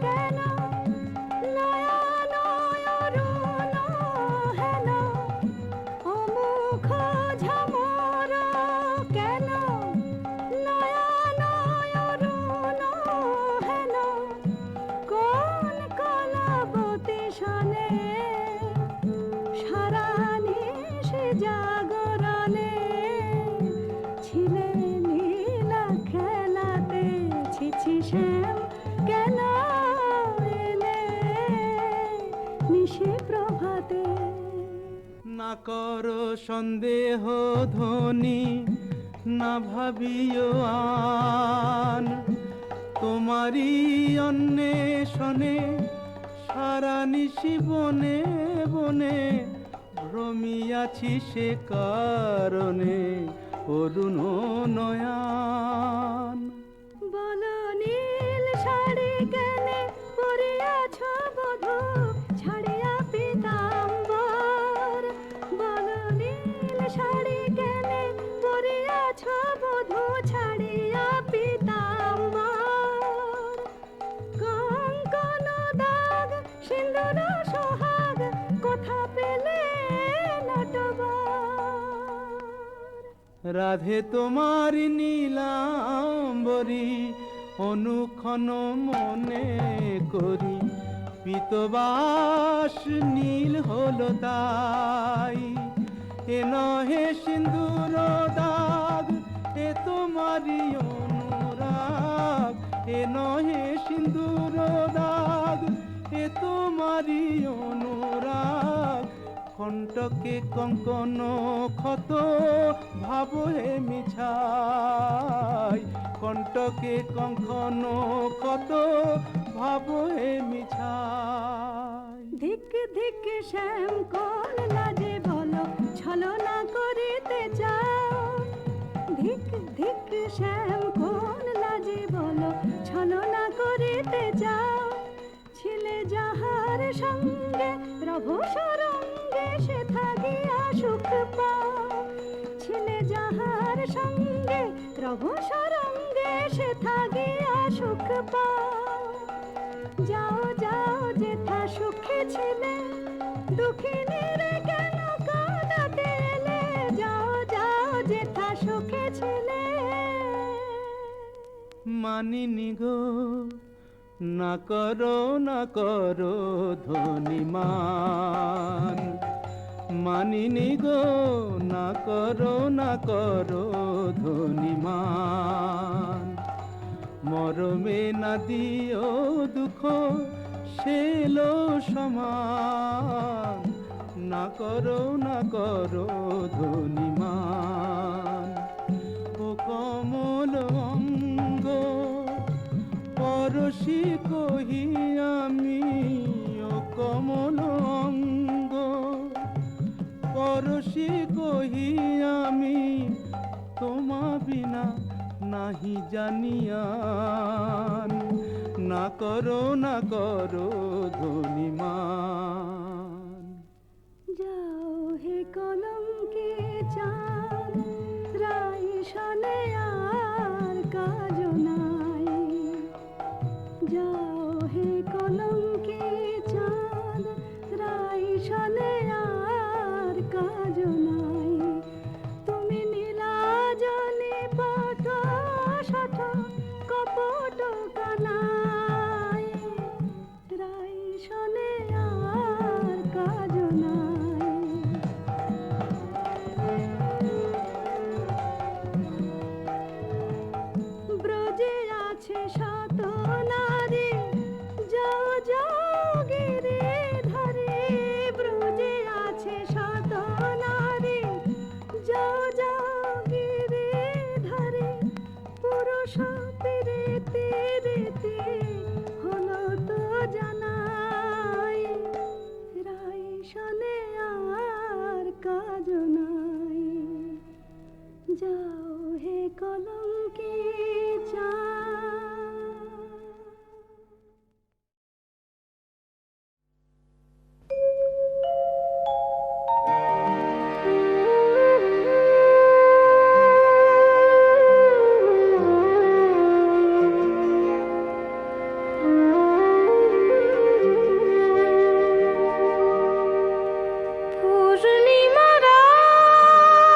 কেন, নয়ন অরুণ হেন ও মুখ ঝামরা কেন, নয়ন অরুণ হেন কোন কলাবতী শনে সারা নিশি জাগরণে ছিলে নীলা খেলাতে। ছিছি শ্যাম কেন এলে নিশি প্রভাতে। না করো সন্দেহ ধ্বনি, না ভাবিও আন, তোমারই অন্বেষণে সারা নিশি বনে বনে ভ্রমিয়াছি, সে কারণে অরুণ নয়ান। বলো নীল শাড়ি কেনে পরিয়াছ বধূ ছাড়িয়া পীতাম্বর, বলো নীল শাড়ি কেনে পরিয়াছ বধূ ছাড়িয়া পীতাম্বর। কঙ্কন দাগ সিন্দুর সোহাগ কোথা পেলে নটবর। রাধে তোমার নীলাম্বরী অনুক্ষণ মনে করি, পীতবাস নীল হলো তাই। এ নহে সিন্দুর দাগ, এ তোমারই অনুরাগ। এ নহে সিন্দুর দাগ, এ তোমারই অনুরাগ। কণ্টকে কঙ্কন ক্ষত ভাব হে মিছাই, কণ্টকে কঙ্কন ক্ষত ভাব হে মিছাই। ধিক ধিক শ্যাম কোন লাজে বলো ছলনা করিতে চাও। ধিক ধিক শ্যাম কোন লাজে বলো ছলনা করিতে চাও। ছিলে যাহার সঙ্গে রঘু সরঙ্গে সে থাকিয়া সুখ পাও। ছিলে যাহার সঙ্গে রঘু সরঙ্গে সে থাকিয়া সুখ পাও। যাও যাও যেথা সুখে ছিলে দুঃখিনীর কেন কাঁদাতে এলে। যাও যাও যেথা সুখে ছিলে। মানিনি গো না করো না করো ধনিমান, মানিনি গো না করো না করো ধনিমান। মরমে না দিও দুঃখ সেলো সমান, না করো না করো ধনিমান। ও কমল অঙ্গ বিনা নাহি জানিয়ান, না করো ধনিমান। যাও হে কলঙ্কে চাঁদ, রাই শনে আর কাজ নাই। যাও হে কলঙ্কে চাঁদ, রাই শনে আর কাজ নাই। তুমি নীলাজলে পট শঠ কপট কানাই, রাই শনে আর কাজ নাই। ব্রজে আছে শত নারী, যাও যাও গিরে ধারে। ব্রজে আছে শত নারী, যাও যাও গিরে ধারে। পুরুষ পেরেতে রেতে হলো তো জানাই, রাই শনে আর কাজ নাই। যাও হে কলঙ্কে চাঁদ। পূর্ণিমা রাত,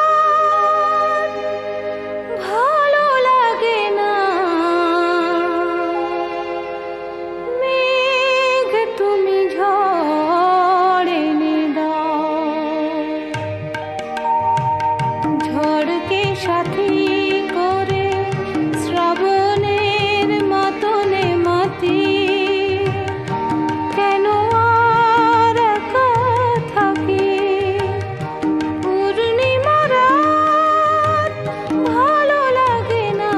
ভালো লাগে না। মেঘ তুমি ঝড় এনে দাও, ঝড়কে সাথী করে শ্রাবণের মাতনে মাতি। কেন আর একা থাকি? পূর্ণিমা রাত, ভালো লাগে না।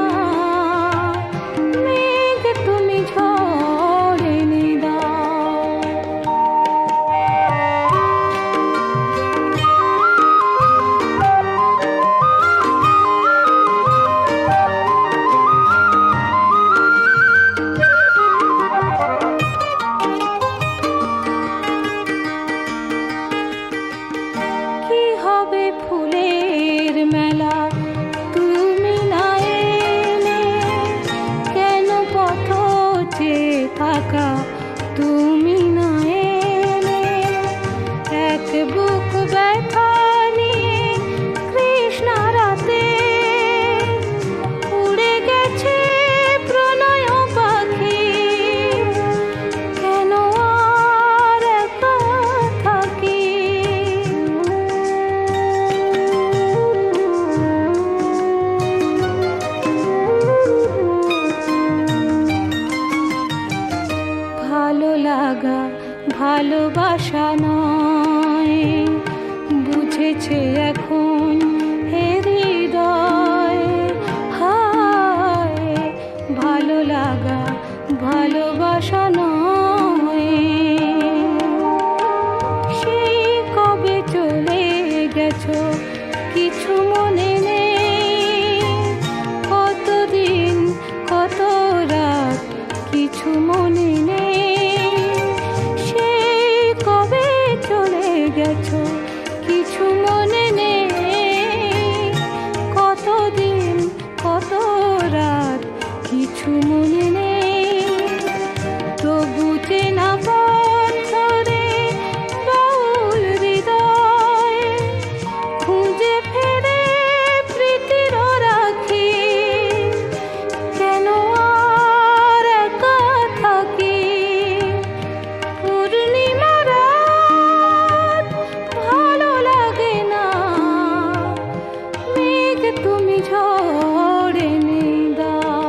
মেঘ তুমি ঝড় এনে দাও। কি হবে ফুলের মেলা তুমি না এলে? কেন পথ চেয়ে থাকা তুমি না এলে? এক বুক ব্যথা নিয়ে কৃষ্ণা রাতে উড়ে গেছে প্রণয় পাখি। কেন আর একা থাকি? ভালো লাগা ভালোবাসা নয়, বুঝেছে এখন হে হৃদয়। হায়, ভালো লাগা ভালোবাসা নয়। সেই কবে চলে গেছো কিছু মনে নেই। কতদিন কত রাত কিছু মনে নেই। সেই কবে চলে গেছো কিছু মনে নেই। কতদিন কত রাত কিছু মনে নেই। তবু চেনা পথ ধরে বাউল হৃদয় খুঁজে ফেরে প্রীতির রাখি। কেন আর একা থাকি? পূর্ণিমা রাত, ভালো লাগে না। মেঘ তুমি ঝড় এনে দাও।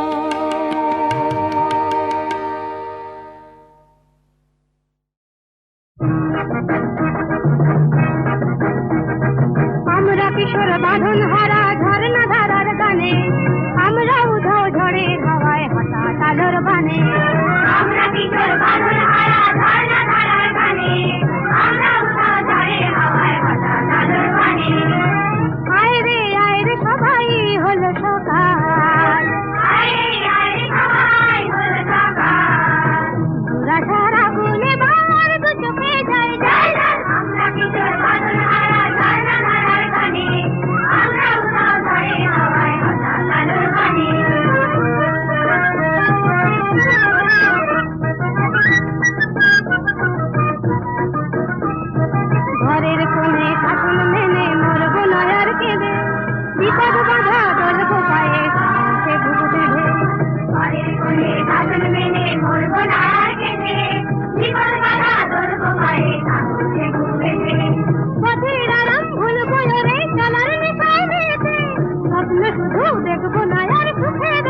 দেখবো না আর সুখের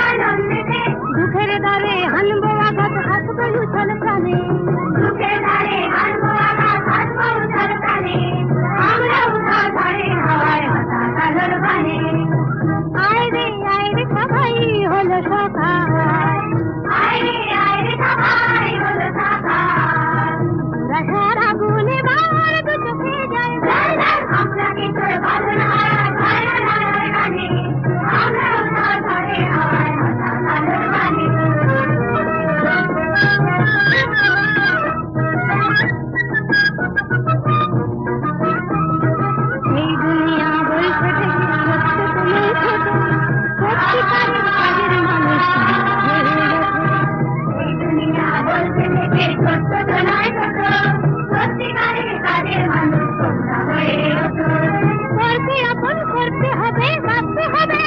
আনন্দেতে, দুঃখের দ্বারে হানবো আঘাত, হাসবো উছল প্রাণে, দুঃখের দ্বারে হানবো আঘাত, হাসবো উছল প্রাণে, আমরা উছল ধরে হাওয়ায় হতা কালোর বানে। আয় রে সবাই হলো সকাল, আয় রে সবাই হলো সকাল, রসার আগুনে বার দু চোখে যায় আমরা কি তোর বাঁধন হারার গানে, আমরা উছল ধরে হাওয়ায় হতা কালোর বানে। এই দুনিয়া বলছে দেখি সত্য তুমি ছোট, সত্যিকারের কাজের মানুষ হয়ে গেছে। এই দুনিয়া বলছে দেখি সত্য তো নয় ছোট, সত্যিকারের কাজের মানুষ তোমরা হয়ে ওঠো। করতে আপন করতে হবে, বাঁচতে হবে